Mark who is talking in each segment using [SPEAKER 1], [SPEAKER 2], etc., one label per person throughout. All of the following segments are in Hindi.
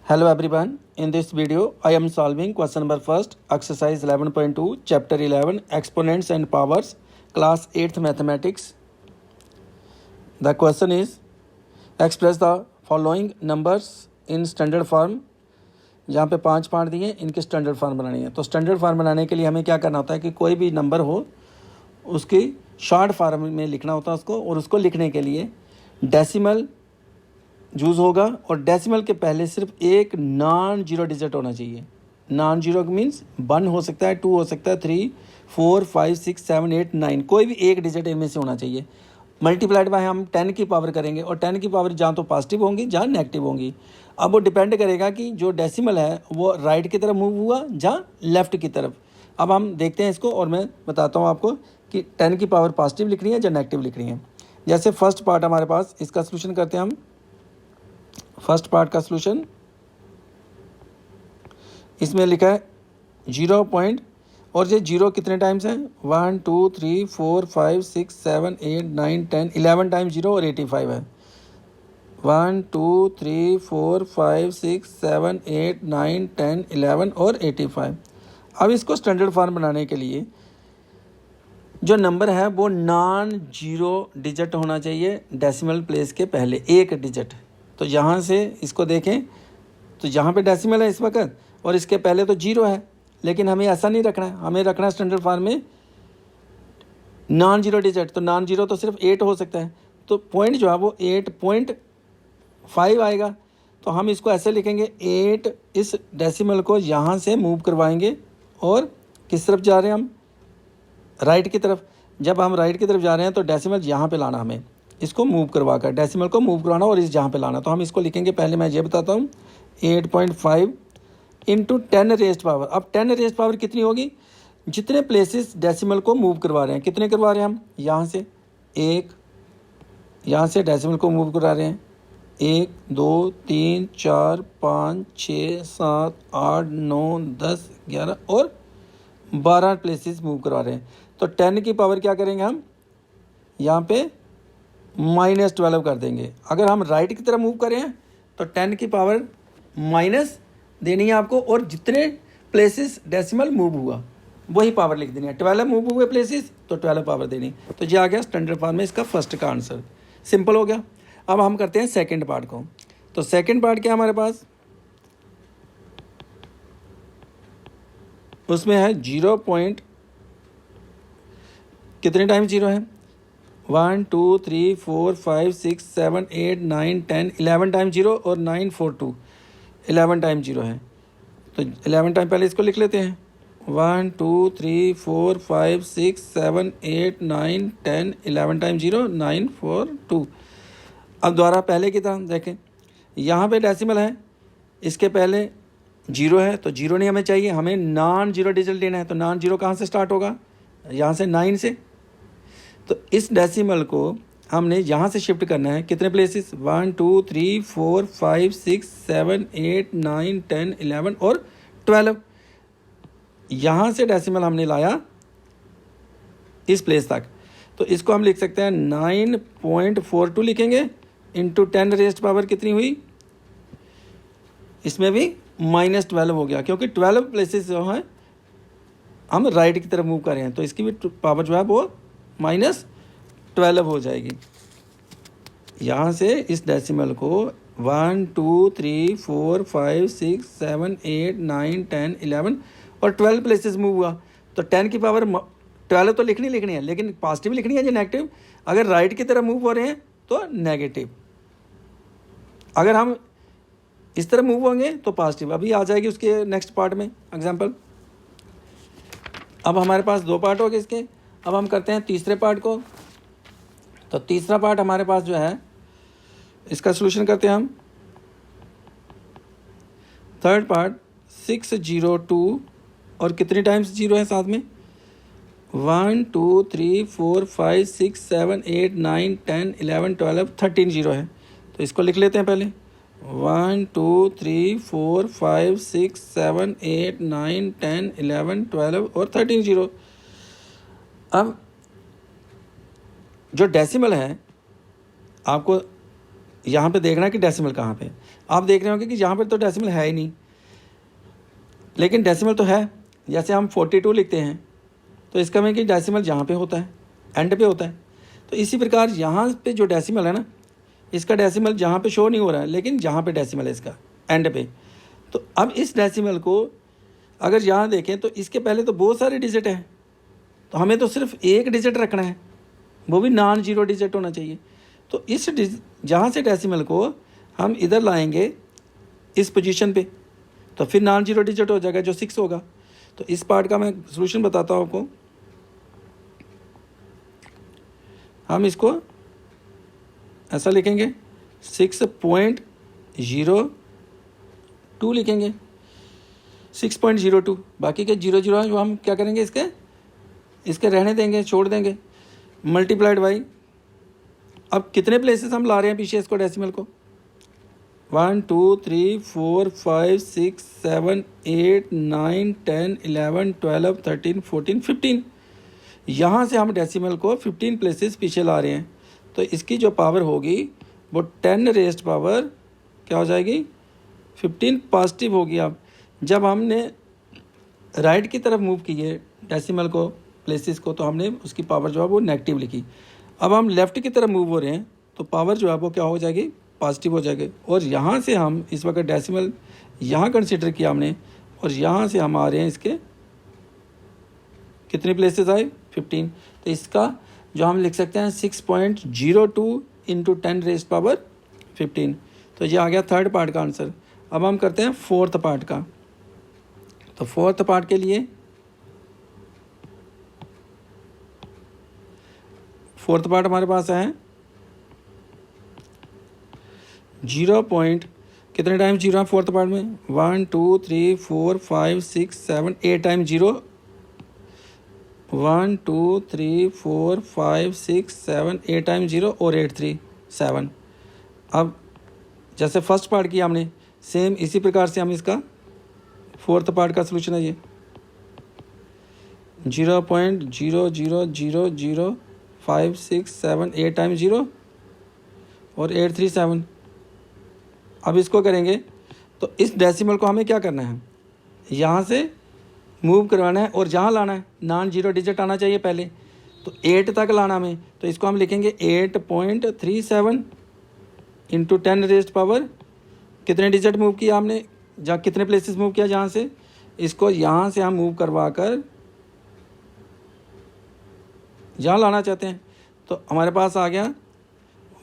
[SPEAKER 1] Hello everyone, in this video I am solving question number first, exercise 11.2, chapter 11, exponents and powers, class 8th mathematics. The question is, express the following numbers in standard form. यहाँ पे 5 पार्ट दिए, इनके स्टैंडर्ड फार्म बनानी है। तो स्टैंडर्ड फार्म बनाने के लिए हमें क्या करना होता है कि कोई भी नंबर हो उसकी शॉर्ट फार्म में लिखना होता है उसको, और उसको लिखने के लिए डेसिमल यूज़ होगा, और डेसिमल के पहले सिर्फ एक नॉन जीरो डिजिट होना चाहिए। नॉन जीरो मीन्स 1 हो सकता है, 2 हो सकता है, 3, 4, 5, 6, 7, 8, 9, कोई भी एक डिजिट इनमें से होना चाहिए। मल्टीप्लाइड बाय हम 10 की पावर करेंगे, और 10 की पावर जहाँ तो पॉजिटिव होंगी जहाँ नेगेटिव होंगी। अब वो डिपेंड करेगा कि जो डेसिमल है वो राइट की तरफ मूव हुआ जहाँ लेफ़्ट की तरफ। अब हम देखते हैं इसको, और मैं बताता हूँ आपको कि 10 की पावर पॉजिटिव लिखनी है या नेगेटिव लिखनी है। जैसे फर्स्ट पार्ट हमारे पास, इसका सोल्यूशन करते हैं हम। फर्स्ट पार्ट का सॉल्यूशन इसमें लिखा है 0 पॉइंट, और ये 0 कितने टाइम्स है, 1 2 3 4 5 6 7 8 9 10 11 टाइम 0 और 85 है। 1 2 3 4 5 6 7 8 9 10 11 और 85। अब इसको स्टैंडर्ड फॉर्म बनाने के लिए जो नंबर है वो नॉन जीरो डिजिट होना चाहिए डेसिमल प्लेस के पहले, एक डिजिट। तो यहाँ से इसको देखें तो यहाँ पे डेसिमल है इस वक्त, और इसके पहले तो 0 है, लेकिन हमें ऐसा नहीं रखना है, हमें रखना है स्टैंडर्ड फॉर्म में नॉन जीरो डिजिट। तो नॉन जीरो तो सिर्फ 8 हो सकता है, तो पॉइंट जो है वो 8.5 आएगा। तो हम इसको ऐसे लिखेंगे, 8 इस डेसिमल को यहाँ से मूव करवाएंगे, और किस तरफ जा रहे हैं हम, राइट की तरफ। जब हम राइट की तरफ जा रहे हैं तो डेसिमल यहाँ पे लाना, हमें इसको मूव करवा कर डेसिमल को मूव करवाना और इस जहाँ पे लाना। तो हम इसको लिखेंगे, पहले मैं ये बताता हूँ, 8.5 इंटू 10 रेस्ट पावर। अब 10 रेस्ट पावर कितनी होगी, जितने प्लेसेस डेसिमल को मूव करवा रहे हैं, कितने करवा रहे हैं हम, यहाँ से 1, यहाँ से डेसिमल को मूव करा रहे हैं 1 2 3 4 5 6 7 8 9 10 11 और 12 प्लेसेस मूव करवा रहे हैं। तो 10 की पावर क्या करेंगे हम, यहाँ पे -12 कर देंगे। अगर हम राइट की तरफ मूव करें तो 10 की पावर माइनस देनी है आपको, और जितने प्लेसेस डेसिमल मूव हुआ वही पावर लिख देनी है। 12 मूव हुए प्लेसेस तो 12 पावर देनी। तो ये आ गया स्टैंडर्ड फॉर्म में इसका फर्स्ट का आंसर, सिंपल हो गया। अब हम करते हैं सेकंड पार्ट को। तो सेकंड पार्ट क्या हमारे पास, उसमें है 0 पॉइंट, कितने टाइम 0 है, 1 2 3 4 5 6 7 8 9 10 11 टाइम 0 और 9 4 2 11 टाइम 0 है। तो 11 टाइम पहले इसको लिख लेते हैं, 1 2 3 4 5 6 7 8 9 10 11 टाइम 0 9 4 2। अब दोबारा पहले की तरह देखें, यहाँ पे डेसिमल है, इसके पहले 0 है, तो 0 नहीं हमें चाहिए, हमें नॉन जीरो डिजिट लेना है। तो नॉन जीरो कहाँ से स्टार्ट होगा, यहाँ से 9 से। तो इस डेसिमल को हमने यहाँ से शिफ्ट करना है, कितने प्लेसेस, 1 2 3 4 5 6 7 8 9 10 11 और 12। यहाँ से डेसिमल हमने लाया इस प्लेस तक, तो इसको हम लिख सकते हैं 9.42 लिखेंगे इंटू 10 रेस्ट पावर कितनी हुई, इसमें भी -12 हो गया, क्योंकि 12 प्लेसेस जो हैं हम राइट की तरफ मूव कर रहे हैं, तो इसकी भी पावर जो है वो -12 हो जाएगी। यहाँ से इस डेसिमल को 1 2 3 4 5 6 7 8 9 10 11 और 12 प्लेसेस मूव हुआ। तो 10 की पावर 12 तो लिखनी है, लेकिन पॉजिटिव लिखनी है या नेगेटिव। अगर राइट की तरफ मूव हो रहे हैं तो नेगेटिव, अगर हम इस तरह मूव होंगे तो पॉजिटिव। अभी आ जाएगी उसके नेक्स्ट पार्ट में एग्जांपल। अब हमारे पास 2 पार्ट हो गए इसके। अब हम करते हैं तीसरे पार्ट को। तो तीसरा पार्ट हमारे पास जो है, इसका सॉल्यूशन करते हैं हम। थर्ड पार्ट 602 और कितनी टाइम्स 0 है साथ में, 1 2 3 4 5 6 7 8 9 10 11 12 13 0 है। तो इसको लिख लेते हैं पहले, 1 2 3 4 5 6 7 8 9 10 11 12 और 13 0। अब जो डेसिमल है, आपको यहाँ पे देखना है कि डेसिमल कहाँ पे। आप देख रहे होंगे कि यहाँ पर तो डेसिमल है ही नहीं, लेकिन डेसिमल तो है। जैसे हम 42 लिखते हैं तो इसका मतलब कि डेसिमल यहाँ पे होता है, एंड पे होता है। तो इसी प्रकार यहाँ पे जो डेसिमल है ना, इसका डेसिमल जहाँ पे शो नहीं हो रहा है, लेकिन यहाँ पे डेसिमल है इसका एंड पे। तो अब इस डेसिमल को अगर यहाँ देखें तो इसके पहले तो बहुत सारे डिजिट हैं, तो हमें तो सिर्फ एक डिजिट रखना है, वो भी नॉन जीरो डिजिट होना चाहिए। तो इस जहाँ से डेसिमल को हम इधर लाएंगे इस पोजीशन पे, तो फिर नॉन जीरो डिजिट हो जाएगा जो 6 होगा। तो इस पार्ट का मैं सॉल्यूशन बताता हूँ आपको। हम इसको ऐसा लिखेंगे 6.02 लिखेंगे, 6.02। बाकी के 00 है जो हम क्या करेंगे, इसके रहने देंगे, छोड़ देंगे, मल्टीप्लाइड बाई। अब कितने प्लेसेस हम ला रहे हैं पीछे इसको डेसिमल को, 1 2 3 4 5 6 7 8 9 10 11 12 13 14 15। यहाँ से हम डेसिमल को 15 प्लेसेस पीछे ला रहे हैं। तो इसकी जो पावर होगी वो 10 रेस्ट पावर क्या हो जाएगी, 15 पॉजिटिव होगी। अब जब हमने राइट की तरफ मूव किए डेसिमल को प्लेसेस को, तो हमने उसकी पावर जो है वो नेगेटिव लिखी। अब हम लेफ़्ट की तरफ मूव हो रहे हैं तो पावर जो है वो क्या हो जाएगी, पॉजिटिव हो जाएगी। और यहाँ से हम इस वक्त डेसिमल यहाँ कंसिडर किया हमने, और यहाँ से हम आ रहे हैं इसके कितने प्लेसेस आए, 15। तो इसका जो हम लिख सकते हैं 6.02 इंटू 10 रेस्ट पावर 15। तो ये आ गया थर्ड पार्ट का आंसर। अब हम करते हैं फोर्थ पार्ट का। तो फोर्थ पार्ट के लिए फोर्थ पार्ट हमारे पास है 0 पॉइंट कितने टाइम जीरो है फोर्थ पार्ट में, 1 2 3 4 5 6 7 8 टाइम जीरो, 1 2 3 4 5 6 7 8 टाइम जीरो और 8 3 7। अब जैसे फर्स्ट पार्ट किया हमने, सेम इसी प्रकार से हम इसका फोर्थ पार्ट का सलूशन है ये 0.0000567 टाइम जीरो और 837। अब इसको करेंगे तो इस डेसिमल को हमें क्या करना है, यहाँ से मूव करवाना है और जहाँ लाना है नॉन जीरो डिजिट आना चाहिए पहले, तो 8 तक लाना हमें। तो इसको हम लिखेंगे 8.37 इंटू 10 रेस्ट पावर कितने डिजिट मूव किया हमने, जहाँ कितने प्लेसेस मूव किया, जहाँ से इसको यहाँ से हम मूव करवा कर जहाँ लाना चाहते हैं। तो हमारे पास आ गया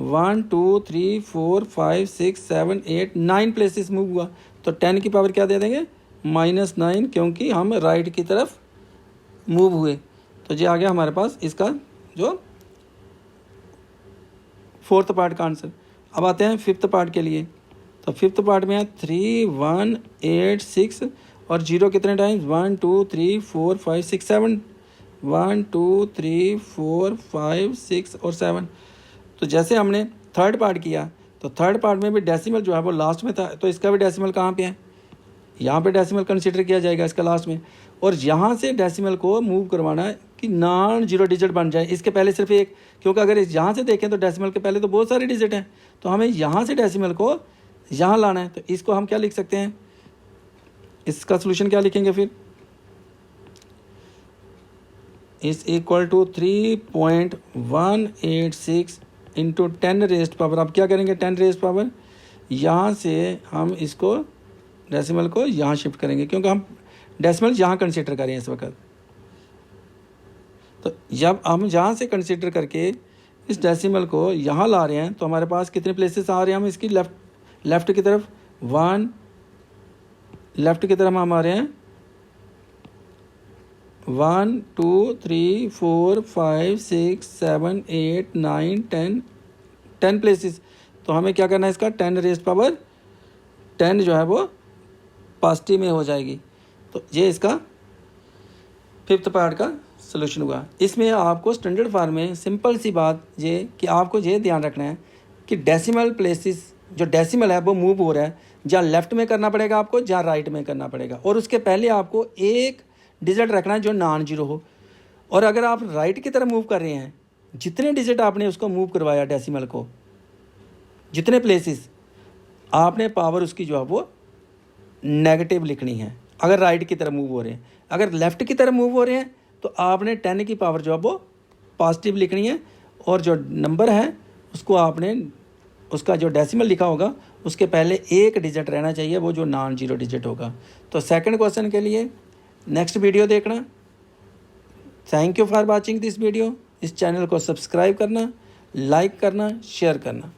[SPEAKER 1] 1 2 3 4 5 6 7 8 9 प्लेसेस मूव हुआ। तो 10 की पावर क्या दे देंगे, -9, क्योंकि हम राइट की तरफ मूव हुए। तो ये आ गया हमारे पास इसका जो फोर्थ पार्ट का आंसर। अब आते हैं फिफ्थ पार्ट के लिए। तो फिफ्थ पार्ट में है 3 1 8 6 और जीरो कितने टाइम्स, 1 2 3 4 5 6 7, 1 2 3 4 5 6 और 7। तो जैसे हमने थर्ड पार्ट किया तो थर्ड पार्ट में भी डेसिमल जो है वो लास्ट में था, तो इसका भी डेसिमल कहाँ पे है, यहाँ पे डेसिमल कंसीडर किया जाएगा इसका लास्ट में। और यहाँ से डेसिमल को मूव करवाना है कि नॉन जीरो डिजिट बन जाए, इसके पहले सिर्फ एक, क्योंकि अगर यहाँ से देखें तो डेसिमल के पहले तो बहुत सारे डिजिट हैं, तो हमें यहाँ से डेसिमल को यहाँ लाना है। तो इसको हम क्या लिख सकते हैं, इसका सोल्यूशन क्या लिखेंगे फिर, is equal to 3.186 into 10 raised power. अब क्या करेंगे, 10 रेस्ट पावर यहाँ से हम इसको डेसिमल को यहाँ शिफ्ट करेंगे, क्योंकि हम डेसिमल यहाँ कंसीडर करें इस वक्त। तो जब हम यहाँ से कंसीडर करके इस डेसिमल को यहाँ ला रहे हैं तो हमारे पास कितने प्लेसेस आ रहे हैं, हम इसकी लेफ़्ट की तरफ 1, लेफ़्ट की तरफ हम आ रहे हैं 1 2 3 4 5 6 7 8 9 10 प्लेसेस। तो हमें क्या करना है, इसका 10 रेस्ट पावर 10 जो है वो पॉजिटिव में हो जाएगी। तो ये इसका फिफ्थ पार्ट का सलूशन हुआ। इसमें आपको स्टैंडर्ड फॉर्म में सिंपल सी बात ये कि आपको ये ध्यान रखना है कि डेसिमल प्लेसेस जो डेसिमल है वो मूव हो रहा है, जहाँ लेफ़्ट में करना पड़ेगा आपको, जहाँ राइट में करना पड़ेगा, और उसके पहले आपको एक डिजिट रखना है जो नॉन जीरो हो। और अगर आप राइट की तरफ मूव कर रहे हैं, जितने डिजिट आपने उसको मूव करवाया डेसिमल को, जितने प्लेसेस, आपने पावर उसकी जो है वो नेगेटिव लिखनी है अगर राइट की तरफ मूव हो रहे हैं। अगर लेफ़्ट की तरफ मूव हो रहे हैं तो आपने 10 की पावर जो है वो पॉजिटिव लिखनी है, और जो नंबर है उसको आपने उसका जो डेसिमल लिखा होगा उसके पहले एक डिजिट रहना चाहिए, वो जो नॉन जीरो डिजिट होगा। तो सेकंड क्वेश्चन के लिए नेक्स्ट वीडियो देखना। Thank you for watching this video. इस चैनल को सब्सक्राइब करना, लाइक करना, शेयर करना।